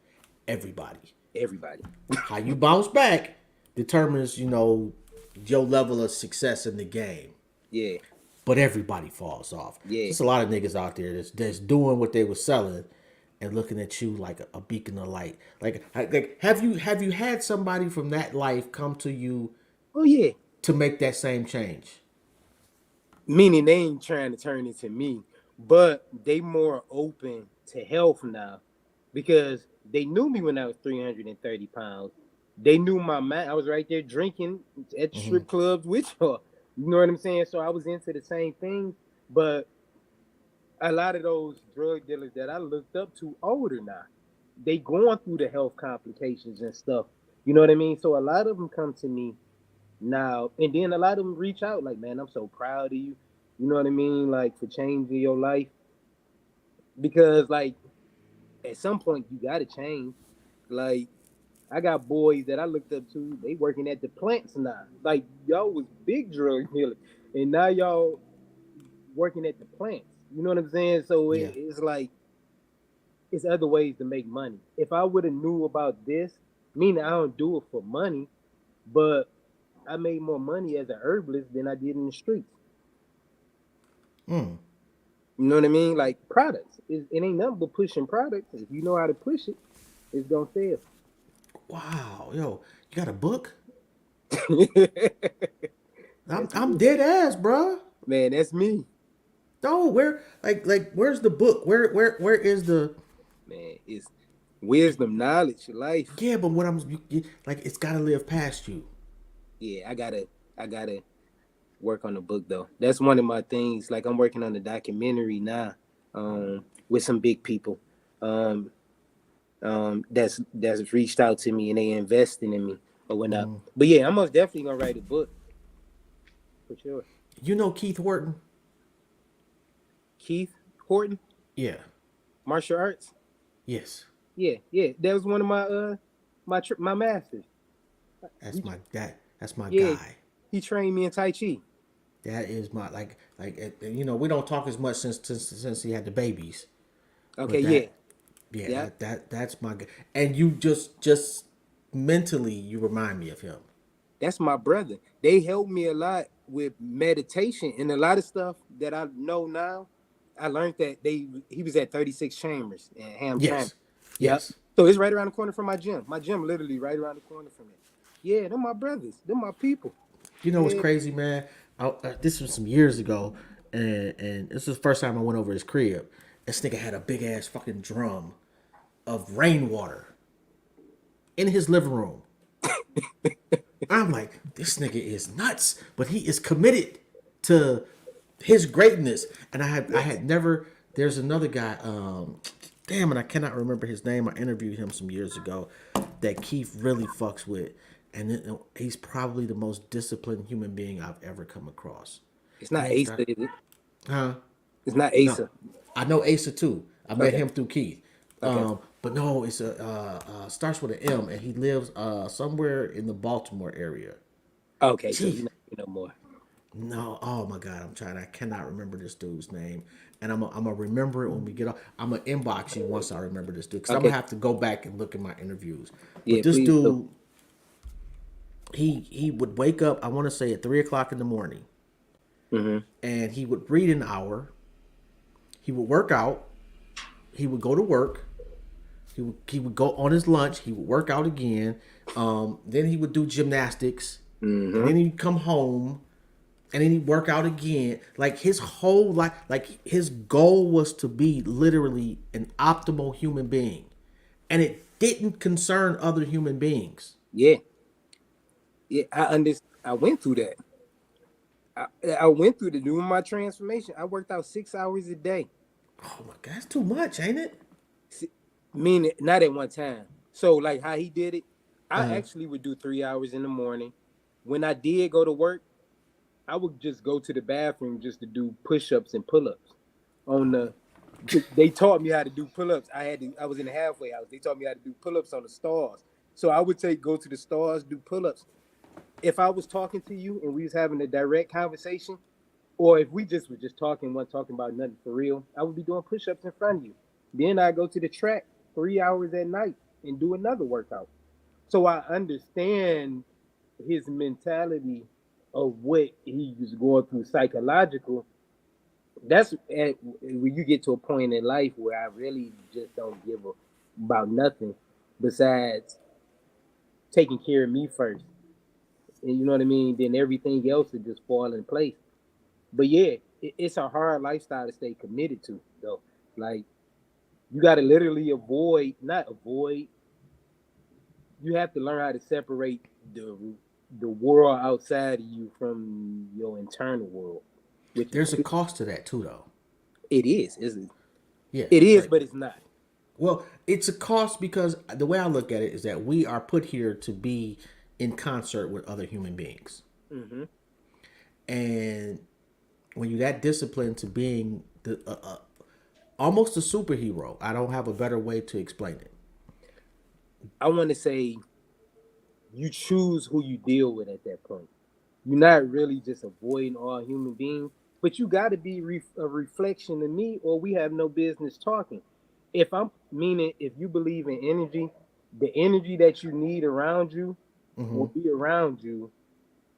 Everybody. everybody. How you bounce back determines, your level of success in the game. Yeah, But everybody falls off. yeah. There's a lot of niggas out there that's doing what they were selling and looking at you like a beacon of light. Like have you had somebody from that life come to you Oh yeah. to make that same change? Meaning they ain't trying to turn it to me, but they more open to health now because they knew me when I was 330 pounds. They knew my mind. I was right there drinking at the strip clubs with her. You know what I'm saying? So I was into the same thing, but a lot of those drug dealers that I looked up to older now, they going through the health complications and stuff. You know what I mean? So a lot of them come to me now, and then a lot of them reach out like, man, I'm so proud of you. You know what I mean? Like for changing your life. Because like at some point you gotta change. Like I got boys that I looked up to, they working at the plants now. Like y'all was big drug dealers. And now y'all working at the plants. You know what I'm saying? So Yeah. it's like it's other ways to make money. If I would have knew about this, meaning I don't do it for money, but I made more money as a herbalist than I did in the streets. Mm. You know what I mean? Like products. It ain't nothing but pushing products. If you know how to push it, it's gonna sell. Wow, yo, you got a book? I'm That's I'm me. dead ass, bro. Man, that's me. No, where like where's the book? Where is the Man, it's wisdom, knowledge, life. yeah? But what like, it's got to live past you. Yeah, I gotta work on the book though. That's one of my things. Like I'm working on the documentary now, with some big people, um, that's reached out to me and they investing in me or whatnot. Mm. But yeah, I'm most definitely gonna write a book for sure. You know Keith Wharton? Keith Horton, Yeah. martial arts. Yes. Yeah, yeah, that was one of my my masters. That's He, my that. That's my yeah, guy. he trained me in Tai Chi. That is my we don't talk as much since he had the babies, Okay, but yeah, yeah yeah. that's my guy. And you just mentally you remind me of him. That's my brother. They helped me a lot with meditation and a lot of stuff that I know now. I learned that he was at 36 Chambers in Ham Chambers. Yes. Yep. Yes. So it's right around the corner from my gym. My gym literally right around the corner from it. Yeah, they're my brothers. They're my people. You know what's Yeah. crazy, man? This was some years ago, and this was the first time I went over his crib. This nigga had a big ass fucking drum of rainwater in his living room. I'm like, this nigga is nuts, but he is committed to his greatness. And I had never. There's another guy. Damn it, I cannot remember his name. I interviewed him some years ago. That Keith really fucks with, and he's probably the most disciplined human being I've ever come across. It's His not name Asa, start, is it? huh? It's not No, Asa. I know Asa too. I met Okay. him through Keith. Okay. But no, it's a starts with an M, and he lives somewhere in the Baltimore area. Okay, so Gee, you know more. no, oh my God, I'm trying. I cannot remember this dude's name, and I'm gonna remember it when we get off. I'm gonna inbox you once I remember this dude, because I'm Okay. gonna have to go back and look at my interviews. But Yeah, this please do. dude, he would wake up. I want to say at 3 o'clock in the morning, Mm-hmm. and he would read an hour. He would work out. He would go to work. He would go on his lunch. He would work out again. Then he would do gymnastics, and Mm-hmm. then he'd come home, and then he'd work out again. Like his whole life, like his goal was to be literally an optimal human being, and it didn't concern other human beings. Yeah. Yeah, I went through that. I went through the doing my transformation. I worked out 6 hours a day. Oh my God, that's too much, ain't it? Meaning not at one time. So like how he did it, I Uh, actually would do 3 hours in the morning. When I did go to work, I would just go to the bathroom just to do push-ups and pull-ups. On the they taught me how to do pull-ups. I was in the halfway house. They taught me how to do pull-ups on the stars. So I would go to the stars, do pull-ups. If I was talking to you and we was having a direct conversation, or if we just were just talking, one talking about nothing for real, I would be doing push-ups in front of you. Then I go to the track 3 hours at night and do another workout. So I understand his mentality of what he was going through psychological. When you get to a point in life where I really just don't give about nothing besides taking care of me first. And you know what I mean? Then everything else will just fall in place. But yeah, it's a hard lifestyle to stay committed to, though. Like you got to literally not avoid. You have to learn how to separate the world outside of you from your internal world, which there's a cost to that too, though. it is, isn't it? Yeah, It is, like, but it's not. well, it's a cost because the way I look at it is that we are put here to be in concert with other human beings, Mm-hmm. and when you that disciplined to being almost a superhero, I don't have a better way to explain it. I want to say you choose who you deal with at that point. You're not really just avoiding all human beings, but you got to be a reflection of me, or we have no business talking. If I'm meaning if you believe in energy, the energy that you need around you will be around you,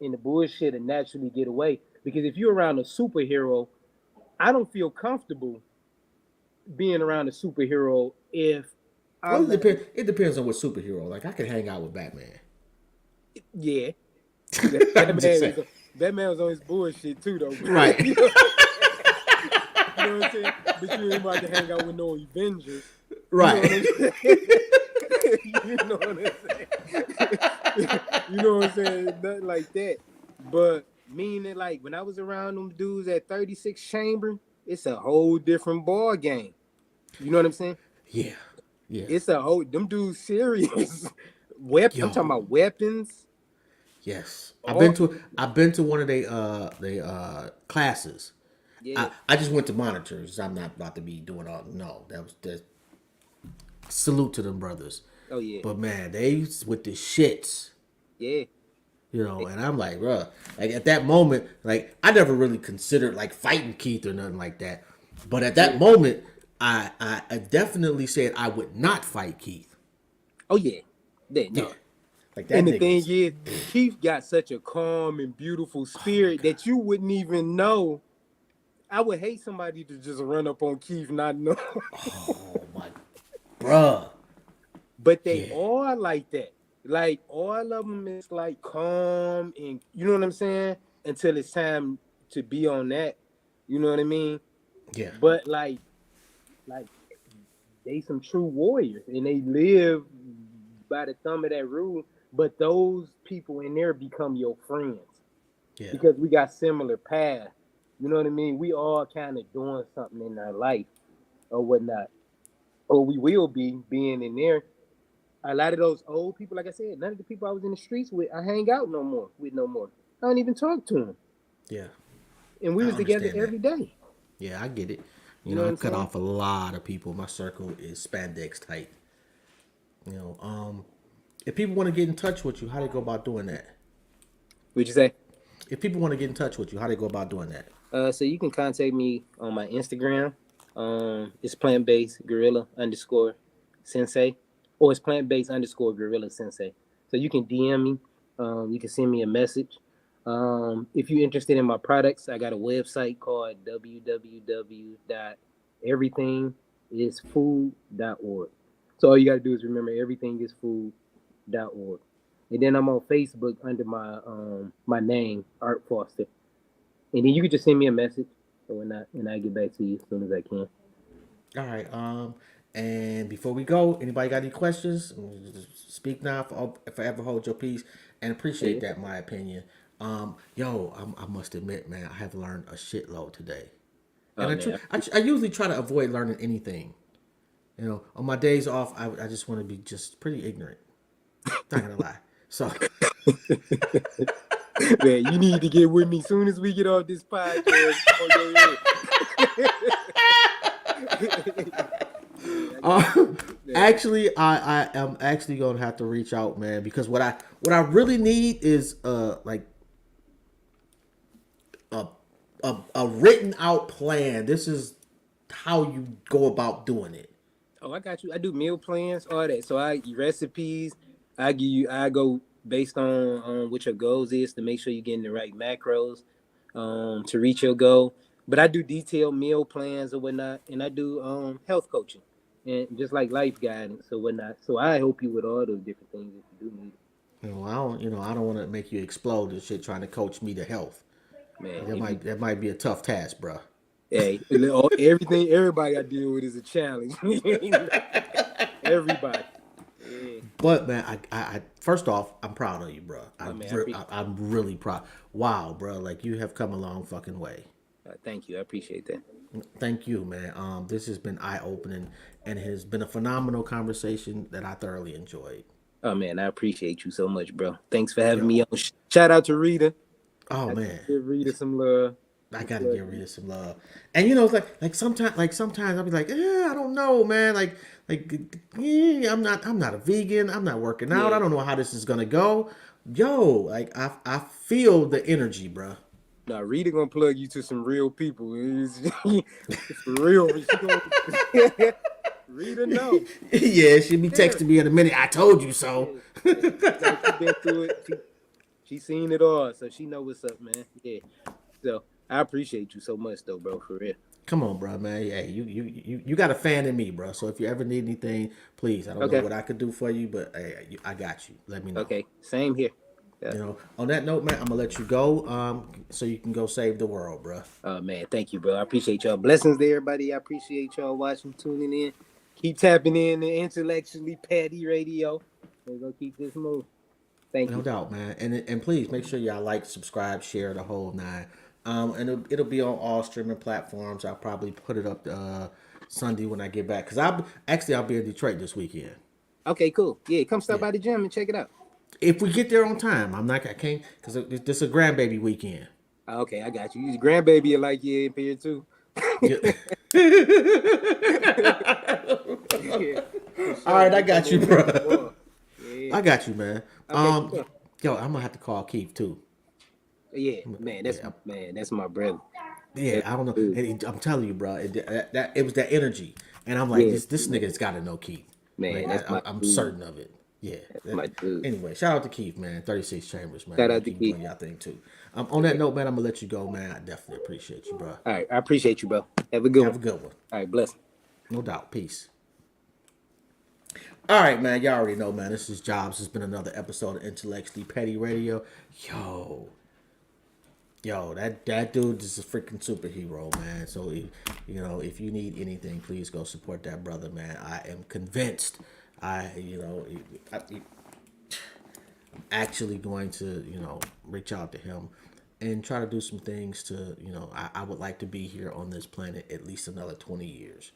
and the bullshit will naturally get away. Because if you're around a superhero, I don't feel comfortable being around a superhero if Well, I'm not. it depends on what superhero. Like I can hang out with Batman. Yeah, that, that I'm just man saying. is that man was on his bullshit too, though. Right. You know what I'm saying? But you ain't about to hang out with no Avengers. Right. You know what I'm saying? You know what I'm saying? Nothing like that. But meaning like when I was around them dudes at 36 Chamber, it's a whole different ball game. You know what I'm saying? Yeah. Yeah. It's a whole them dudes serious. I'm talking Yo. about weapons. Yes. All I've been to one of they classes. yeah. I just went to monitors. I'm not about to be doing all no. That salute to them brothers. Oh yeah. But man, they with the shits. Yeah. You know, and I'm like, bruh, like at that moment, like I never really considered like fighting Keith or nothing like that. But at that moment, I definitely said I would not fight Keith. Oh yeah. That no. Yeah. Like that And the nigga thing was, is, Keith got such a calm and beautiful spirit that you wouldn't even know. I would hate somebody to just run up on Keith not know. oh my bruh. But they Yeah. all like that. Like all of them is like calm and you know what I'm saying? Until it's time to be on that. You know what I mean? Yeah. But like they some true warriors and they live by the thumb of that rule. But those people in there become your friends Yeah. because we got similar paths. You know what I mean? We all kind of doing something in our life or whatnot, or we will be being in there. A lot of those old people, like I said, none of the people I was in the streets with, I hang out no more with no more. I don't even talk to them, Yeah. and we I was together understand that. every day. Yeah, I get it. You know what I I'm cut saying? off a lot of people. My circle is spandex tight. If people want to get in touch with you, how they go about doing that? What'd you say? If people want to get in touch with you, how they go about doing that? So you can contact me on my Instagram. It's plant-based gorilla underscore sensei, or it's plant-based underscore gorilla sensei. So you can DM me. You can send me a message. If you're interested in my products, I got a website called www.everythingisfood.org. So all you gotta do is remember everythingisfood.org. And then I'm on Facebook under my name, Art Foster. And then you can just send me a message or whatnot, and I get back to you as soon as I can. All right. And before we go, anybody got any questions? Speak now, forever hold your peace, and appreciate that. My opinion. I must admit, man, I have learned a shitload today, and Oh man, I usually try to avoid learning anything. On my days off, I just want to be just pretty ignorant. Not gonna lie. So man, you need to get with me as soon as we get off this podcast. actually, I am actually gonna have to reach out, man, because what I really need is like a written out plan. This is how you go about doing it. Oh, I got you. I do meal plans, all that. So I recipes. I give you. I go based on what your goals is to make sure you're getting the right macros to reach your goal. But I do detailed meal plans or whatnot, and I do health coaching and just like life guidance or whatnot. So I help you with all those different things if you do need it. I don't want to make you explode and shit trying to coach me to health. Man, That might be a tough task, bro. hey, everybody I deal with is a challenge. Everybody. Yeah. But man, I first off, I'm proud of you, bro. Man, I'm really proud. Wow, bro, like you have come a long fucking way. Thank you. I appreciate that. Thank you, man. This has been eye opening and has been a phenomenal conversation that I thoroughly enjoyed. Oh man, I appreciate you so much, bro. Thanks for having me on. Shout out to Rita. Oh man, give Rita some love. I gotta give Rita some love. And it's like sometimes I'll be like, I don't know, man. I'm not a vegan. I'm not working out. I don't know how this is gonna go. Yo, like I feel the energy, bro. Now Rita gonna plug you to some real people. It's for real. Rita, no. Yeah, she'll be texting me in a minute. I told you so. Yeah. Like she been through it. She seen it all, so she know what's up, man. Yeah. So I appreciate you so much, though, bro. For real. Come on, bro, man. Yeah, you got a fan in me, bro. So if you ever need anything, please. I don't know Okay. what I could do for you, but hey, I got you. Let me know. Okay. Same here. Yeah. On that note, man, I'm gonna let you go. So you can go save the world, bro. Oh man, thank you, bro. I appreciate y'all. Blessings to everybody. I appreciate y'all watching, tuning in. Keep tapping in the intellectually Patty Radio. We're gonna keep this moving. Thank No you. doubt, man. And please make sure y'all like, subscribe, share the whole nine. And it'll be on all streaming platforms. I'll probably put it up Sunday when I get back because I'll be in Detroit this weekend. Okay, cool. Yeah, come stop Yeah. by the gym and check it out. If we get there on time, I can't because this is a grandbaby weekend. Okay, I got you. Your grandbaby will like you up here too. Yeah. Yeah, for sure. All right, I got you, bro. Yeah. I got you, man. Okay, cool. Yo, I'm gonna have to call Keith too. Yeah, man, that's my brother. Yeah, I don't know. Dude. And I'm telling you, bro, it was that energy, and I'm like, Yeah, this nigga's got to know Keith. man, Like, that's my I'm dude. certain of it. Yeah. My dude. Anyway, shout out to Keith, man. 36 Chambers, man. Shout out to Keep Keith. doing y'all thing too. On that note, man, I'm gonna let you go, man. I definitely appreciate you, bro. All right, I appreciate you, bro. Have a good Have a one. good one. All right, bless. No doubt. Peace. All right, man. Y'all already know, man. This is Jobs. It's been another episode of Intellectually Petty Radio. Yo, that dude is a freaking superhero, man. So, if you need anything, please go support that brother, man. I am convinced. I'm actually going to, reach out to him and try to do some things to, I would like to be here on this planet at least another 20 years.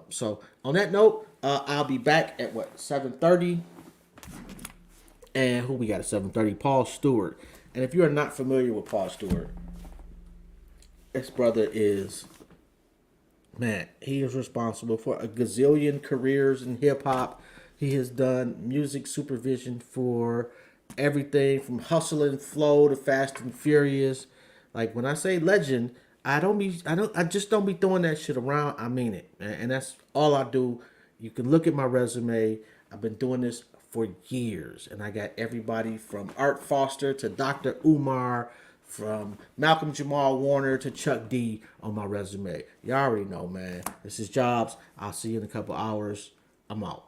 So on that note, I'll be back at 7:30. And who we got at 7:30? Paul Stewart. And if you are not familiar with Paul Stewart, this brother is, man, he is responsible for a gazillion careers in hip hop. He has done music supervision for everything from Hustle and Flow to Fast and Furious. Like when I say legend, I just don't be throwing that shit around. I mean it, man. And that's all I do. You can look at my resume. I've been doing this for years, and I got everybody from Art Foster to Dr. Umar, from Malcolm Jamal Warner to Chuck D on my resume. You already know, man. This is Jobs. I'll see you in a couple hours. I'm out.